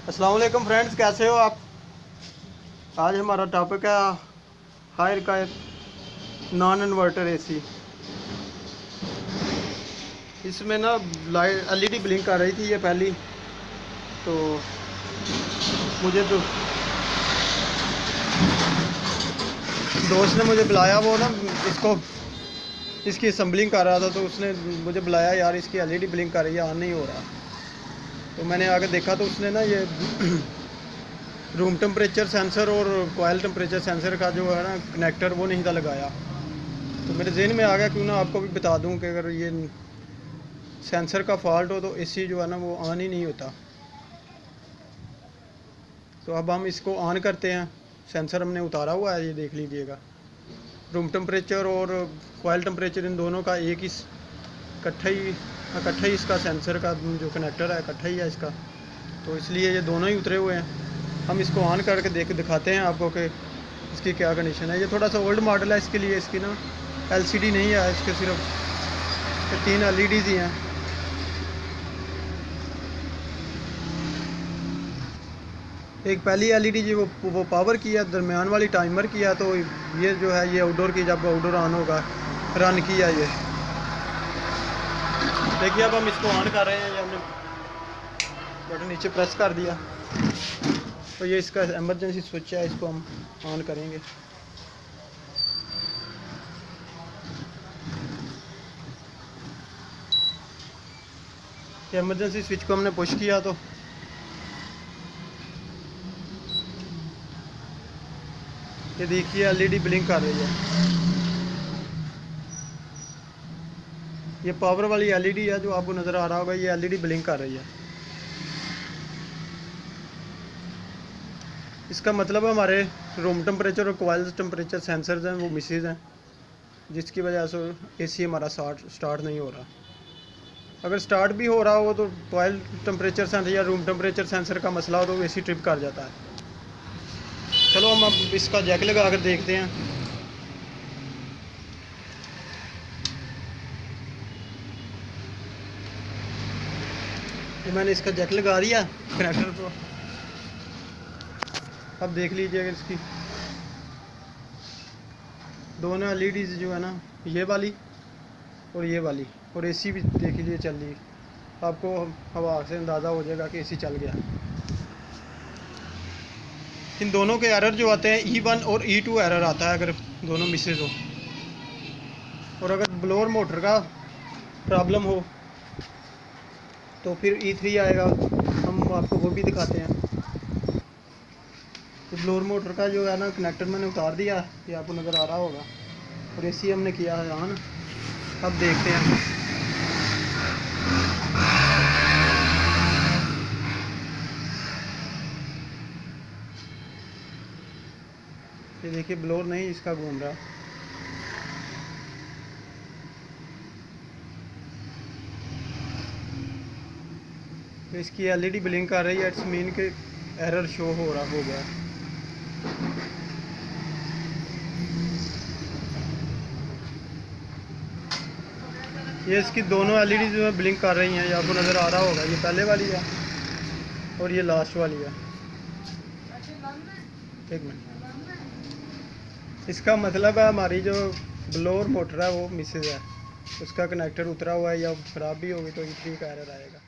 अस्सलाम वालेकुम फ्रेंड्स, कैसे हो आप। आज हमारा टॉपिक है हायर का नॉन इन्वर्टर एसी। इसमें ना लाइट एलईडी ब्लिंक कर रही थी ये पहली, तो मुझे तो दोस्त ने मुझे बुलाया, वो ना इसको इसकी असम्बलिंग कर रहा था, तो उसने मुझे बुलाया, यार इसकी एलईडी ब्लिंक कर रही है, ऑन नहीं हो रहा। तो मैंने आके देखा तो उसने ना ये रूम टेम्परेचर सेंसर और कॉइल टेम्परेचर सेंसर का जो है ना कनेक्टर, वो नहीं था लगाया। तो मेरे जहन में आ गया क्यों ना आपको भी बता दूं कि अगर ये सेंसर का फॉल्ट हो तो एसी जो है ना वो ऑन ही नहीं होता। तो अब हम इसको ऑन करते हैं। सेंसर हमने उतारा हुआ है, ये देख लीजिएगा। रूम टेम्परेचर और कॉइल टेम्परेचर इन दोनों का एक ही इकट्ठा ही इसका सेंसर का जो कनेक्टर है इकट्ठा ही है इसका, तो इसलिए ये दोनों ही उतरे हुए हैं। हम इसको ऑन करके दिखाते हैं आपको कि इसकी क्या कंडीशन है। ये थोड़ा सा ओल्ड मॉडल है, इसके लिए इसकी ना एलसीडी नहीं है, इसके सिर्फ 3 एलईडीज ही हैं। एक पहली एलईडी जी वो पावर की है, दरमियान वाली टाइमर की है। तो ये जो है ये आउटडोर की, जब आउटडोर ऑन होगा रन की है ये। देखिए अब हम इसको ऑन कर रहे हैं, ये हमने बटन नीचे प्रेस कर दिया, तो ये इसका इमरजेंसी स्विच है, इसको हम ऑन करेंगे। इमरजेंसी स्विच को हमने पुश किया तो ये देखिए एलईडी ब्लिंक कर रही है। ये पावर वाली एलईडी है जो आपको नज़र आ रहा होगा, ये एलईडी ब्लिंक कर रही है। इसका मतलब हमारे रूम टेम्परेचर और कॉइल टेम्परेचर सेंसर्स हैं वो मिसेज हैं, जिसकी वजह से एसी हमारा स्टार्ट नहीं हो रहा। अगर स्टार्ट भी हो रहा हो तो कॉइल टेम्परेचर सेंसर या रूम टेम्परेचर सेंसर का मसला हो तो एसी ट्रिप कर जाता है। चलो हम अब इसका जैक लगा कर देखते हैं। तो मैंने इसका जैक लगा दिया कनेक्टर को। अब देख लीजिएगा इसकी दोनों एलईडीज जो है ना, ये वाली और ये वाली, और एसी भी देख लीजिए चल रही। आपको हवा से अंदाज़ा हो जाएगा कि एसी चल गया। इन दोनों के एरर जो आते हैं E1 और E2 एरर आता है अगर दोनों मिसेज हो। और अगर ब्लोअर मोटर का प्रॉब्लम हो तो फिर E3 आएगा, हम आपको वो भी दिखाते हैं। तो ब्लोअर मोटर का जो है ना कनेक्टर मैंने उतार दिया, ये आपको नज़र आ रहा होगा, और एसी हमने किया है ऑन। अब देखते हैं। ये देखिए ब्लोअर नहीं इसका घूम रहा। तो इसकी एलईडी ब्लिंक कर रही है, इट्स मीन के एरर शो हो गया। ये इसकी दोनों एलईडी जो है ब्लिंक कर रही हैं, ये आपको नज़र आ रहा होगा। ये पहले वाली है और ये लास्ट वाली है। एक मिनट, इसका मतलब है हमारी जो ब्लोअर मोटर है वो मिसेज है, उसका कनेक्टर उतरा हुआ है या ख़राब भी होगी तो E3 का एरर आएगा।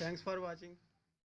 Thanks for watching.